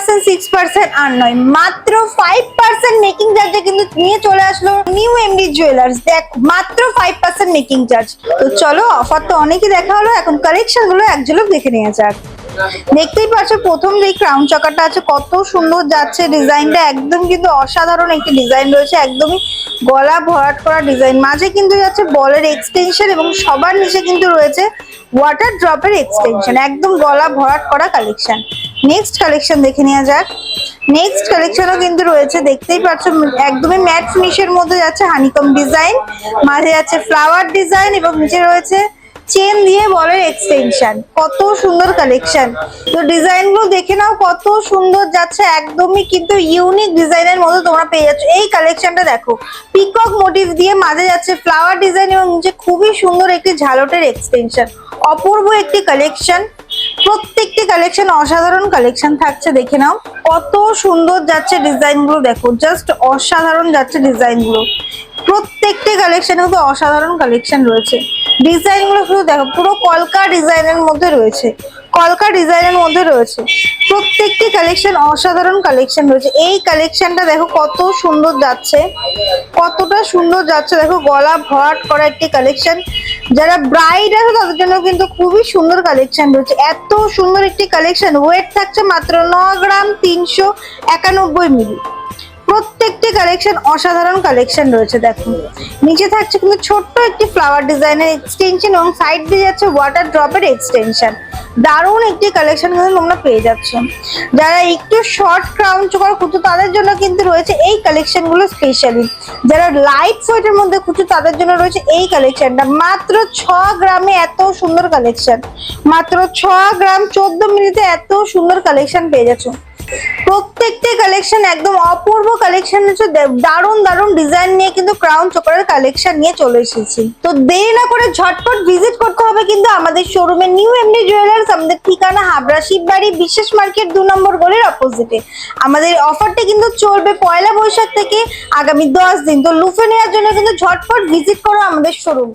5% 6% আর নয়, মাত্র 5% মেকিং চার্জে কিন্তু নিয়ে চলে আসলো নিউ এমডি জুয়েলার্স। দেখ মাত্র 5% মেকিং চার্জ। তো চলো অফার তো অনেকই দেখা হলো, এখন কালেকশন গুলো এক ঝলক দেখে নেওয়া যাক। দেখতেই পাচ্ছ প্রথম যে ক্রাউন চকারটা আছে কত সুন্দর যাচ্ছে, ডিজাইনটা একদম কিন্তু অসাধারণ একটি ডিজাইন রয়েছে, একদমই গলা ভরাট করা ডিজাইন, মাঝে কিন্তু যাচ্ছে বলের এক্সটেনশন এবং সবার নিচে কিন্তু রয়েছে ওয়াটার ড্রপের এক্সটেনশন, একদম গলা ভরাট করা কালেকশন। নেক্সট কালেকশন দেখে নেওয়া যাক। নেক্সট কালেকশনও কিন্তু রয়েছে, দেখতেই পাচ্ছ একদমই ম্যাট ফিনিশের মধ্যে যাচ্ছে হানিকম ডিজাইন, মাঝে যাচ্ছে ফ্লাওয়ার ডিজাইন এবং নিচে রয়েছে চেন দিয়ে বলের এক্সটেনশন। কত সুন্দর কালেকশন, তো ডিজাইন গুলো দেখে নাও কত সুন্দর যাচ্ছে, একদমই কিন্তু ইউনিক ডিজাইনের মধ্যে তোমরা পেয়ে যাচ্ছ। এই কালেকশনটা দেখো, পিকক মোটিভ দিয়ে মাঝে যাচ্ছে ফ্লাওয়ার ডিজাইন এবং নিচে খুবই সুন্দর একটি ঝালটের এক্সটেনশন, অপূর্ব একটি কালেকশন। প্রত্যেকটি কালেকশন অসাধারণ কালেকশন থাকছে, দেখে নাও কত সুন্দর যাচ্ছে ডিজাইন গুলো, দেখো জাস্ট অসাধারণ যাচ্ছে ডিজাইন গুলো। প্রত্যেকটি কালেকশন কিন্তু অসাধারণ কালেকশন রয়েছে, ডিজাইন গুলো শুধু দেখো পুরো কলকা ডিজাইনের মধ্যে রয়েছে, কলকা ডিজাইনের মধ্যে রয়েছে। প্রত্যেকটি কালেকশন অসাধারণ কালেকশন রয়েছে। এই কালেকশনটা দেখো কত সুন্দর যাচ্ছে, কতটা সুন্দর যাচ্ছে, দেখো গলা ভরাট করা একটি কালেকশন। যারা ব্রাইড আছে তাদের জন্য কিন্তু খুবই সুন্দর কালেকশন রয়েছে, এত সুন্দর একটি কালেকশন। ওয়েট থাকছে মাত্র 9 গ্রাম 391 মিলি। প্রত্যেকটি কালেকশন অসাধারণ কালেকশন রয়েছে। দেখো নিচে থাকছে কিন্তু ছোট্ট একটি ফ্লাওয়ার ডিজাইনের এক্সটেনশন এবং সাইড দিয়ে যাচ্ছে ওয়াটার ড্রপের এক্সটেনশন। দারুণ একটি কালেকশন কিন্তু তোমরা পেয়ে যাচ্ছ। যারা একটু শর্ট ক্রাউন চোকার খুঁজছো তাদের জন্য কিন্তু রয়েছে এই কালেকশন গুলো স্পেশালি। যারা লাইট ওয়েটের মধ্যে খুঁজছো তাদের জন্য রয়েছে এই কালেকশনটা। মাত্র 6 গ্রামে এত সুন্দর কালেকশন, মাত্র 6 গ্রাম 14 মিনিটে এত সুন্দর কালেকশন পেয়ে যাচ্ছ। প্রত্যেকটি কালেকশন একদম অপূর্ব কালেকশন হচ্ছে, দারুণ দারুণ ডিজাইন নিয়ে কিন্তু ক্রাউন চোকারের কালেকশন নিয়ে চলে এসেছি। তো দেরি না করে ঝটপট ভিজিট করতে হবে কিন্তু আমাদের শোরুমে, নিউ এমডি জুয়েলার্স। আমাদের ঠিকানা হাবড়া শিববাড়ি বিশেষ মার্কেট 2 নম্বর গলির অপোজিটে। আমাদের অফারটি কিন্তু চলবে পয়লা বৈশাখ থেকে আগামী 10 দিন। তো লুফে নেওয়ার জন্য কিন্তু ঝটপট ভিজিট করো আমাদের শোরুম।